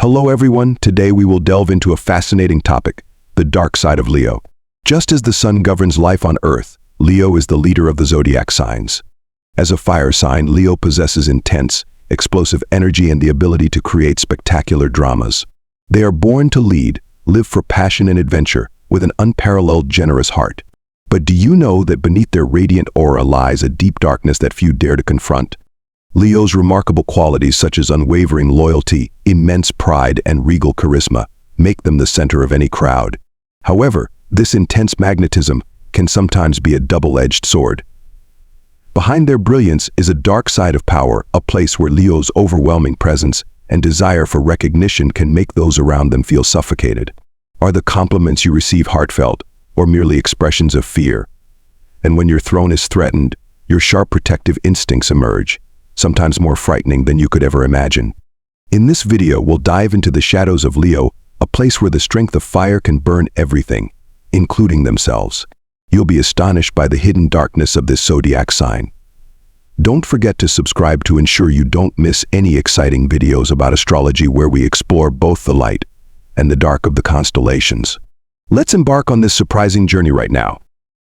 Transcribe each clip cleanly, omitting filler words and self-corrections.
Hello everyone, today we will delve into a fascinating topic, the dark side of Leo. Just as the sun governs life on Earth, Leo is the leader of the zodiac signs. As a fire sign, Leo possesses intense, explosive energy and the ability to create spectacular dramas. They are born to lead, live for passion and adventure, with an unparalleled generous heart. But do you know that beneath their radiant aura lies a deep darkness that few dare to confront? Leo's remarkable qualities such as unwavering loyalty, immense pride, and regal charisma make them the center of any crowd. However, this intense magnetism can sometimes be a double-edged sword. Behind their brilliance is a dark side of power, a place where Leo's overwhelming presence and desire for recognition can make those around them feel suffocated. Are the compliments you receive heartfelt, or merely expressions of fear? And when your throne is threatened, your sharp protective instincts emerge, sometimes more frightening than you could ever imagine. In this video, we'll dive into the shadows of Leo, a place where the strength of fire can burn everything, including themselves. You'll be astonished by the hidden darkness of this zodiac sign. Don't forget to subscribe to ensure you don't miss any exciting videos about astrology where we explore both the light and the dark of the constellations. Let's embark on this surprising journey right now.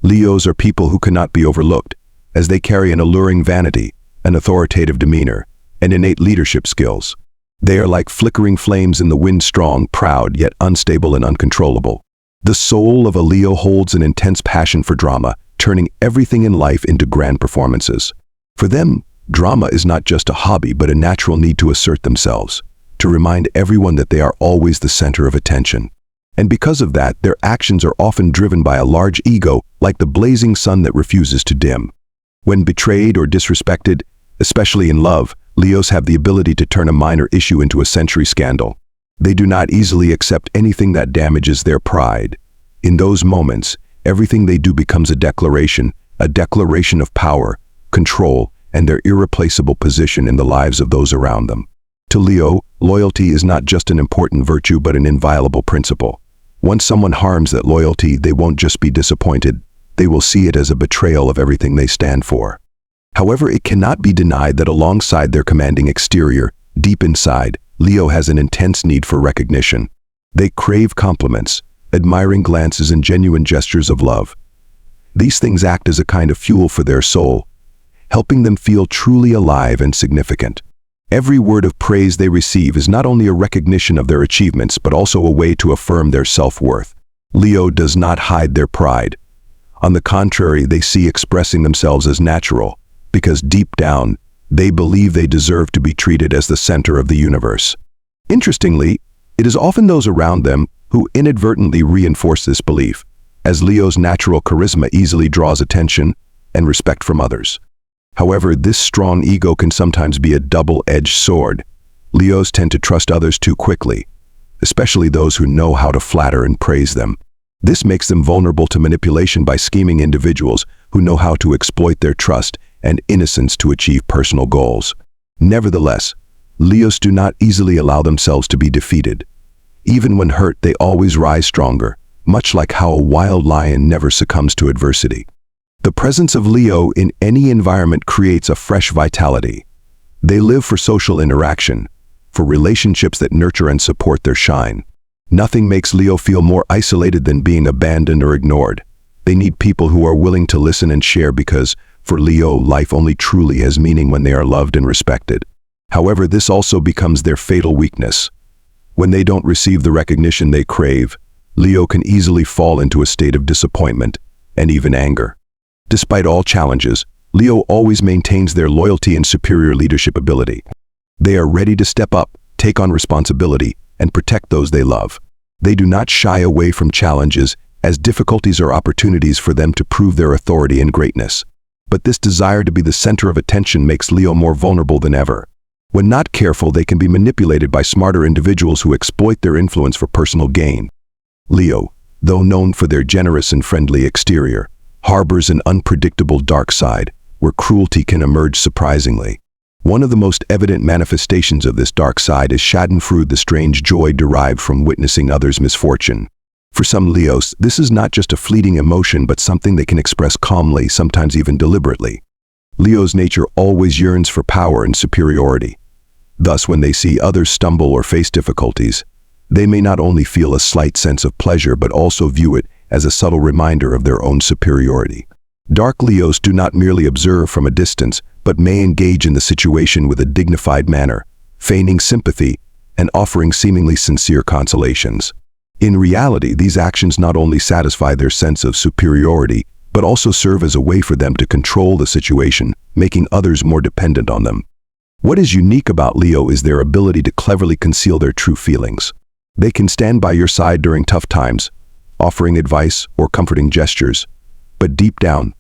Leos are people who cannot be overlooked, as they carry an alluring vanity, an authoritative demeanor, and innate leadership skills. They are like flickering flames in the wind, strong, proud, yet unstable and uncontrollable. The soul of a Leo holds an intense passion for drama, turning everything in life into grand performances. For them, drama is not just a hobby but a natural need to assert themselves, to remind everyone that they are always the center of attention. And because of that, their actions are often driven by a large ego, like the blazing sun that refuses to dim. When betrayed or disrespected, especially in love, Leos have the ability to turn a minor issue into a century scandal. They do not easily accept anything that damages their pride. In those moments, everything they do becomes a declaration of power, control, and their irreplaceable position in the lives of those around them. To Leo, loyalty is not just an important virtue but an inviolable principle. Once someone harms that loyalty, they won't just be disappointed, they will see it as a betrayal of everything they stand for. However, it cannot be denied that alongside their commanding exterior, deep inside, Leo has an intense need for recognition. They crave compliments, admiring glances, and genuine gestures of love. These things act as a kind of fuel for their soul, helping them feel truly alive and significant. Every word of praise they receive is not only a recognition of their achievements but also a way to affirm their self-worth. Leo does not hide their pride. On the contrary, they see expressing themselves as natural, because deep down, they believe they deserve to be treated as the center of the universe. Interestingly, it is often those around them who inadvertently reinforce this belief, as Leo's natural charisma easily draws attention and respect from others. However, this strong ego can sometimes be a double-edged sword. Leos tend to trust others too quickly, especially those who know how to flatter and praise them. This makes them vulnerable to manipulation by scheming individuals who know how to exploit their trust and innocence to achieve personal goals. Nevertheless, Leos do not easily allow themselves to be defeated. Even when hurt, they always rise stronger, much like how a wild lion never succumbs to adversity. The presence of Leo in any environment creates a fresh vitality. They live for social interaction, for relationships that nurture and support their shine. Nothing makes Leo feel more isolated than being abandoned or ignored. They need people who are willing to listen and share because, for Leo, life only truly has meaning when they are loved and respected. However, this also becomes their fatal weakness. When they don't receive the recognition they crave, Leo can easily fall into a state of disappointment and even anger. Despite all challenges, Leo always maintains their loyalty and superior leadership ability. They are ready to step up, take on responsibility, and protect those they love. They do not shy away from challenges, as difficulties are opportunities for them to prove their authority and greatness. But this desire to be the center of attention makes Leo more vulnerable than ever. When not careful, they can be manipulated by smarter individuals who exploit their influence for personal gain. Leo, though known for their generous and friendly exterior, harbors an unpredictable dark side, where cruelty can emerge surprisingly. One of the most evident manifestations of this dark side is schadenfreude, the strange joy derived from witnessing others' misfortune. For some Leos, this is not just a fleeting emotion but something they can express calmly, sometimes even deliberately. Leo's nature always yearns for power and superiority. Thus, when they see others stumble or face difficulties, they may not only feel a slight sense of pleasure but also view it as a subtle reminder of their own superiority. Dark Leos do not merely observe from a distance, but may engage in the situation with a dignified manner, feigning sympathy and offering seemingly sincere consolations. In reality, these actions not only satisfy their sense of superiority, but also serve as a way for them to control the situation, making others more dependent on them. What is unique about Leo is their ability to cleverly conceal their true feelings. They can stand by your side during tough times, offering advice or comforting gestures, but deep down,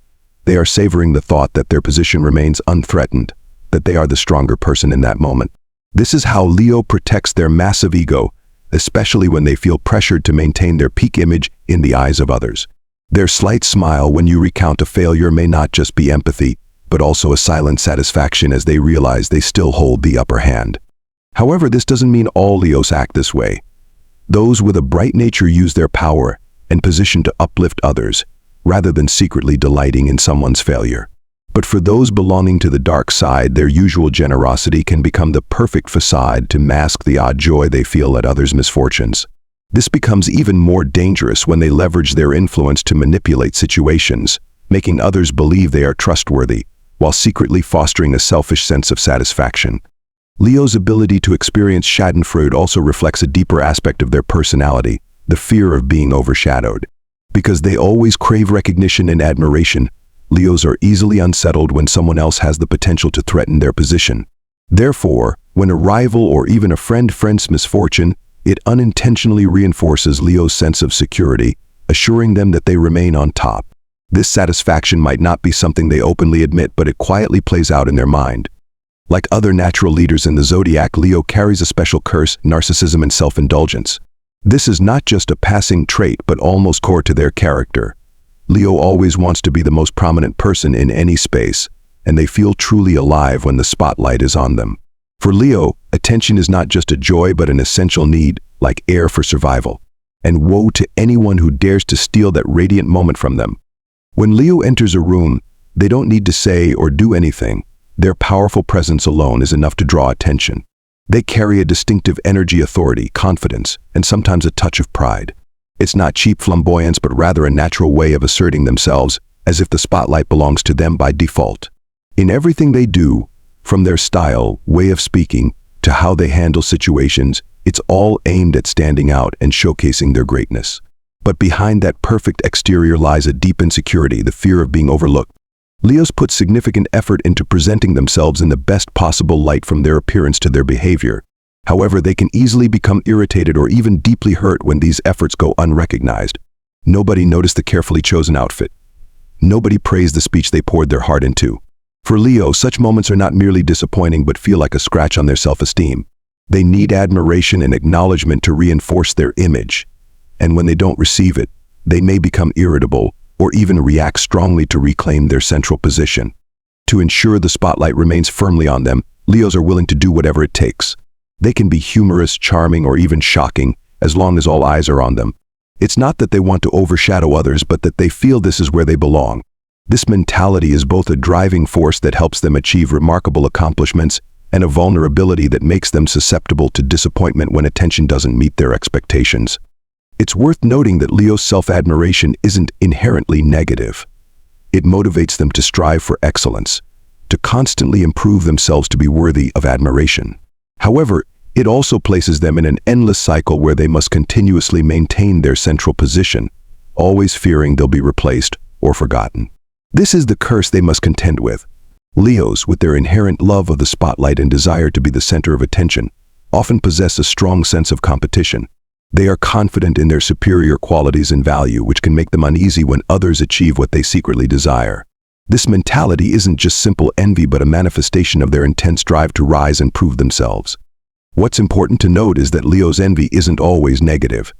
they are savoring the thought that their position remains unthreatened, that they are the stronger person in that moment. This is how Leo protects their massive ego, especially when they feel pressured to maintain their peak image in the eyes of others. Their slight smile when you recount a failure may not just be empathy, but also a silent satisfaction as they realize they still hold the upper hand. However, this doesn't mean all Leos act this way. Those with a bright nature use their power and position to uplift others, rather than secretly delighting in someone's failure. But for those belonging to the dark side, their usual generosity can become the perfect facade to mask the odd joy they feel at others' misfortunes. This becomes even more dangerous when they leverage their influence to manipulate situations, making others believe they are trustworthy, while secretly fostering a selfish sense of satisfaction. Leo's ability to experience schadenfreude also reflects a deeper aspect of their personality, the fear of being overshadowed. Because they always crave recognition and admiration, Leos are easily unsettled when someone else has the potential to threaten their position. Therefore, when a rival or even a friend's misfortune, it unintentionally reinforces Leo's sense of security, assuring them that they remain on top. This satisfaction might not be something they openly admit, but it quietly plays out in their mind. Like other natural leaders in the Zodiac, Leo carries a special curse: narcissism and self-indulgence. This is not just a passing trait, but almost core to their character. Leo always wants to be the most prominent person in any space, and they feel truly alive when the spotlight is on them. For Leo, attention is not just a joy but an essential need, like air for survival. And woe to anyone who dares to steal that radiant moment from them. When Leo enters a room, they don't need to say or do anything. Their powerful presence alone is enough to draw attention. They carry a distinctive energy, authority, confidence, and sometimes a touch of pride. It's not cheap flamboyance, but rather a natural way of asserting themselves, as if the spotlight belongs to them by default. In everything they do, from their style, way of speaking, to how they handle situations, it's all aimed at standing out and showcasing their greatness. But behind that perfect exterior lies a deep insecurity, the fear of being overlooked. Leos put significant effort into presenting themselves in the best possible light, from their appearance to their behavior. However, they can easily become irritated or even deeply hurt when these efforts go unrecognized. Nobody noticed the carefully chosen outfit. Nobody praised the speech they poured their heart into. For Leo, such moments are not merely disappointing but feel like a scratch on their self-esteem. They need admiration and acknowledgement to reinforce their image. And when they don't receive it, they may become irritable or even react strongly to reclaim their central position. To ensure the spotlight remains firmly on them, Leos are willing to do whatever it takes. They can be humorous, charming, or even shocking, as long as all eyes are on them. It's not that they want to overshadow others, but that they feel this is where they belong. This mentality is both a driving force that helps them achieve remarkable accomplishments and a vulnerability that makes them susceptible to disappointment when attention doesn't meet their expectations. It's worth noting that Leo's self-admiration isn't inherently negative. It motivates them to strive for excellence, to constantly improve themselves to be worthy of admiration. However, it also places them in an endless cycle where they must continuously maintain their central position, always fearing they'll be replaced or forgotten. This is the curse they must contend with. Leos, with their inherent love of the spotlight and desire to be the center of attention, often possess a strong sense of competition. They are confident in their superior qualities and value, which can make them uneasy when others achieve what they secretly desire. This mentality isn't just simple envy, but a manifestation of their intense drive to rise and prove themselves. What's important to note is that Leo's envy isn't always negative.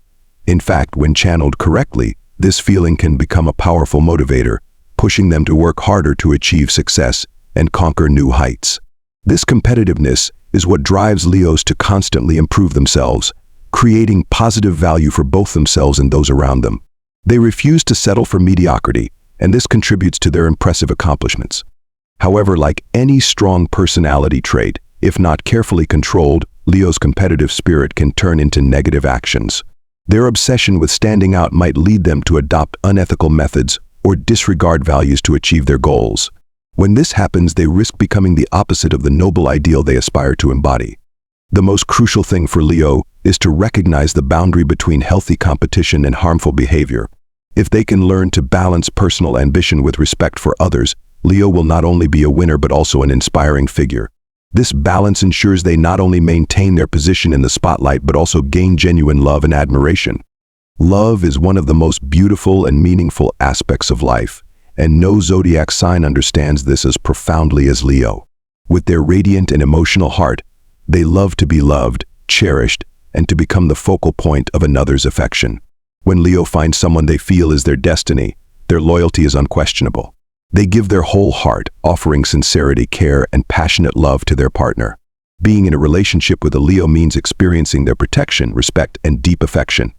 In fact, when channeled correctly, this feeling can become a powerful motivator, pushing them to work harder to achieve success and conquer new heights. This competitiveness is what drives Leos to constantly improve themselves, creating positive value for both themselves and those around them. They refuse to settle for mediocrity, and this contributes to their impressive accomplishments. However, like any strong personality trait, If not carefully controlled, Leo's competitive spirit can turn into negative actions. Their obsession with standing out might lead them to adopt unethical methods or disregard values to achieve their goals. When this happens, they risk becoming the opposite of the noble ideal they aspire to embody. The most crucial thing for Leo is to recognize the boundary between healthy competition and harmful behavior. If they can learn to balance personal ambition with respect for others, Leo will not only be a winner but also an inspiring figure. This balance ensures they not only maintain their position in the spotlight but also gain genuine love and admiration. Love is one of the most beautiful and meaningful aspects of life, and no zodiac sign understands this as profoundly as Leo. With their radiant and emotional heart, they love to be loved, cherished, and to become the focal point of another's affection. When Leo finds someone they feel is their destiny, their loyalty is unquestionable. They give their whole heart, offering sincerity, care, and passionate love to their partner. Being in a relationship with a Leo means experiencing their protection, respect, and deep affection.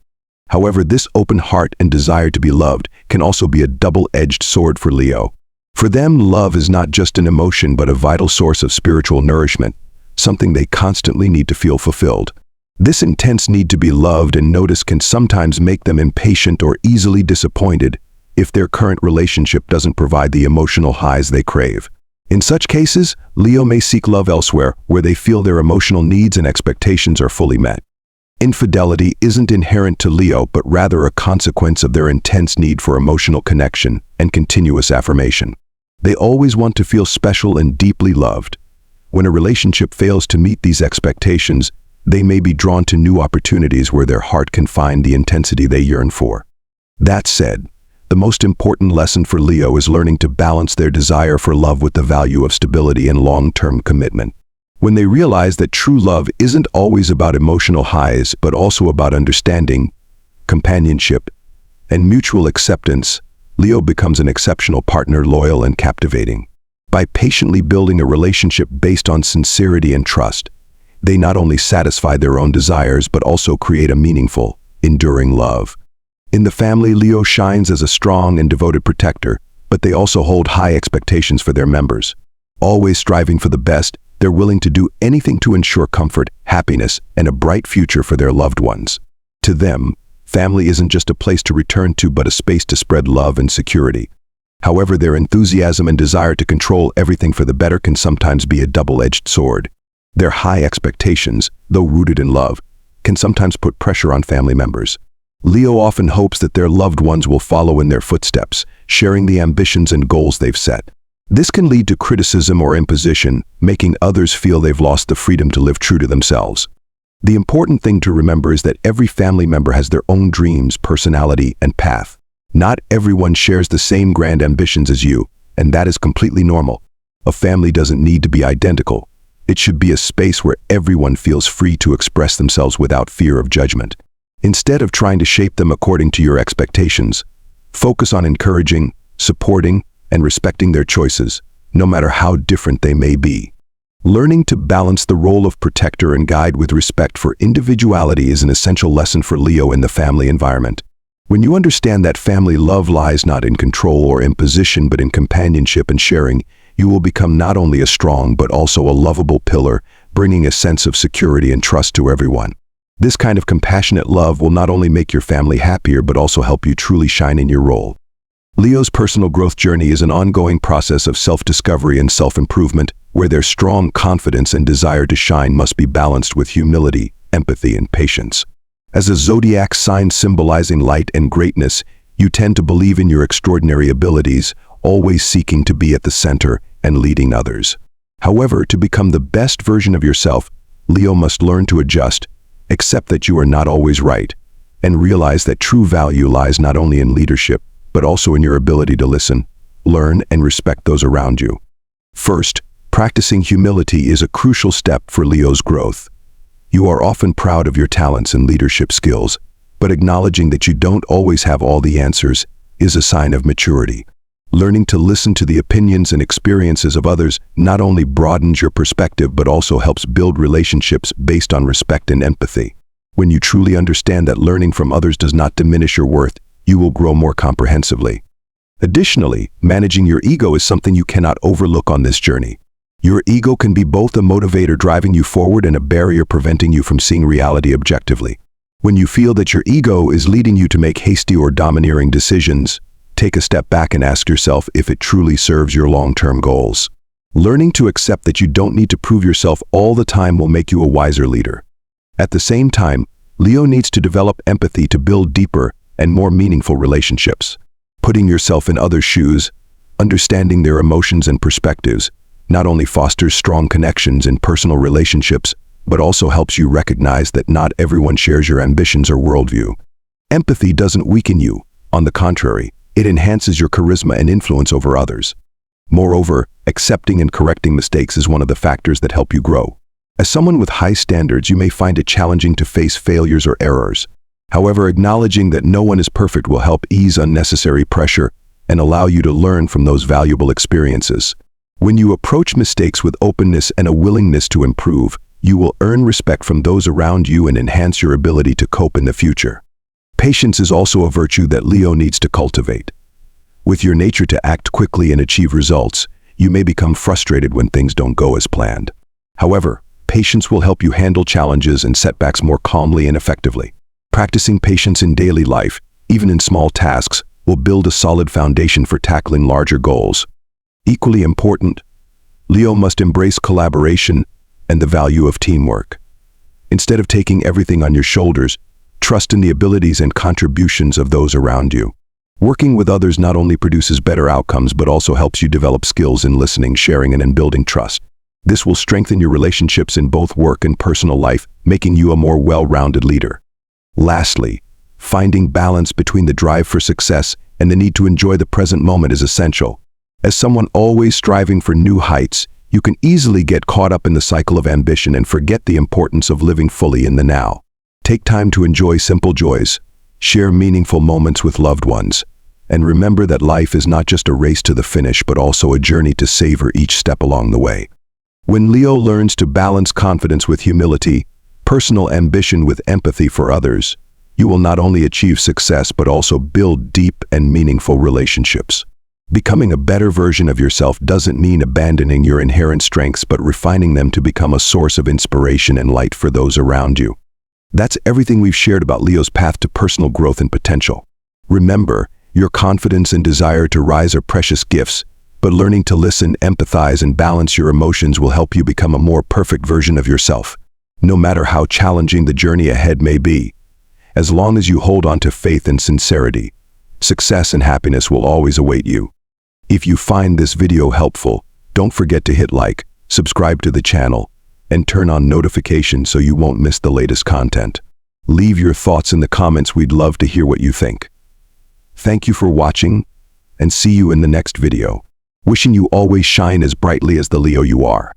However, this open heart and desire to be loved can also be a double-edged sword for Leo. For them, love is not just an emotion but a vital source of spiritual nourishment, something they constantly need to feel fulfilled. This intense need to be loved and noticed can sometimes make them impatient or easily disappointed if their current relationship doesn't provide the emotional highs they crave. In such cases, Leo may seek love elsewhere where they feel their emotional needs and expectations are fully met. Infidelity isn't inherent to Leo but rather a consequence of their intense need for emotional connection and continuous affirmation. They always want to feel special and deeply loved. When a relationship fails to meet these expectations, they may be drawn to new opportunities where their heart can find the intensity they yearn for. That said, the most important lesson for Leo is learning to balance their desire for love with the value of stability and long-term commitment. When they realize that true love isn't always about emotional highs but also about understanding, companionship, and mutual acceptance, Leo becomes an exceptional partner, loyal and captivating. By patiently building a relationship based on sincerity and trust, they not only satisfy their own desires but also create a meaningful, enduring love. In the family, Leo shines as a strong and devoted protector, but they also hold high expectations for their members. Always striving for the best, they're willing to do anything to ensure comfort, happiness, and a bright future for their loved ones. To them, family isn't just a place to return to but a space to spread love and security. However, their enthusiasm and desire to control everything for the better can sometimes be a double-edged sword. Their high expectations, though rooted in love, can sometimes put pressure on family members. Leo often hopes that their loved ones will follow in their footsteps, sharing the ambitions and goals they've set. This can lead to criticism or imposition, making others feel they've lost the freedom to live true to themselves. The important thing to remember is that every family member has their own dreams, personality, and path. Not everyone shares the same grand ambitions as you, and that is completely normal. A family doesn't need to be identical. It should be a space where everyone feels free to express themselves without fear of judgment. Instead of trying to shape them according to your expectations, focus on encouraging, supporting, and respecting their choices, no matter how different they may be. Learning to balance the role of protector and guide with respect for individuality is an essential lesson for Leo in the family environment. When you understand that family love lies not in control or imposition but in companionship and sharing, you will become not only a strong but also a lovable pillar, bringing a sense of security and trust to everyone. This kind of compassionate love will not only make your family happier but also help you truly shine in your role. Leo's personal growth journey is an ongoing process of self-discovery and self-improvement, where their strong confidence and desire to shine must be balanced with humility, empathy, and patience. As a zodiac sign symbolizing light and greatness, you tend to believe in your extraordinary abilities, always seeking to be at the center and leading others. However, to become the best version of yourself, Leo must learn to adjust, accept that you are not always right, and realize that true value lies not only in leadership, but also in your ability to listen, learn, and respect those around you. First, practicing humility is a crucial step for Leo's growth. You are often proud of your talents and leadership skills, but acknowledging that you don't always have all the answers is a sign of maturity. Learning to listen to the opinions and experiences of others not only broadens your perspective but also helps build relationships based on respect and empathy. When you truly understand that learning from others does not diminish your worth, you will grow more comprehensively. Additionally, managing your ego is something you cannot overlook on this journey. Your ego can be both a motivator driving you forward and a barrier preventing you from seeing reality objectively. When you feel that your ego is leading you to make hasty or domineering decisions, take a step back and ask yourself if it truly serves your long-term goals. Learning to accept that you don't need to prove yourself all the time will make you a wiser leader. At the same time, Leo needs to develop empathy to build deeper and more meaningful relationships. Putting yourself in others' shoes, understanding their emotions and perspectives, not only fosters strong connections in personal relationships, but also helps you recognize that not everyone shares your ambitions or worldview. Empathy doesn't weaken you. On the contrary, it enhances your charisma and influence over others. Moreover, accepting and correcting mistakes is one of the factors that help you grow. As someone with high standards, you may find it challenging to face failures or errors. However, acknowledging that no one is perfect will help ease unnecessary pressure and allow you to learn from those valuable experiences. When you approach mistakes with openness and a willingness to improve, you will earn respect from those around you and enhance your ability to cope in the future. Patience is also a virtue that Leo needs to cultivate. With your nature to act quickly and achieve results, you may become frustrated when things don't go as planned. However, patience will help you handle challenges and setbacks more calmly and effectively. Practicing patience in daily life, even in small tasks, will build a solid foundation for tackling larger goals. Equally important, Leo must embrace collaboration and the value of teamwork. Instead of taking everything on your shoulders, trust in the abilities and contributions of those around you. Working with others not only produces better outcomes but also helps you develop skills in listening, sharing, and in building trust. This will strengthen your relationships in both work and personal life, making you a more well-rounded leader. Lastly, finding balance between the drive for success and the need to enjoy the present moment is essential. As someone always striving for new heights, you can easily get caught up in the cycle of ambition and forget the importance of living fully in the now. Take time to enjoy simple joys, share meaningful moments with loved ones, and remember that life is not just a race to the finish but also a journey to savor each step along the way. When Leo learns to balance confidence with humility, personal ambition with empathy for others, you will not only achieve success but also build deep and meaningful relationships. Becoming a better version of yourself doesn't mean abandoning your inherent strengths but refining them to become a source of inspiration and light for those around you. That's everything we've shared about Leo's path to personal growth and potential. Remember, your confidence and desire to rise are precious gifts, but learning to listen, empathize, and balance your emotions will help you become a more perfect version of yourself. No matter how challenging the journey ahead may be, as long as you hold on to faith and sincerity, success and happiness will always await you. If you find this video helpful, don't forget to hit like, subscribe to the channel, and turn on notifications so you won't miss the latest content. Leave your thoughts in the comments. We'd love to hear what you think. Thank you for watching, and see you in the next video. Wishing you always shine as brightly as the Leo you are.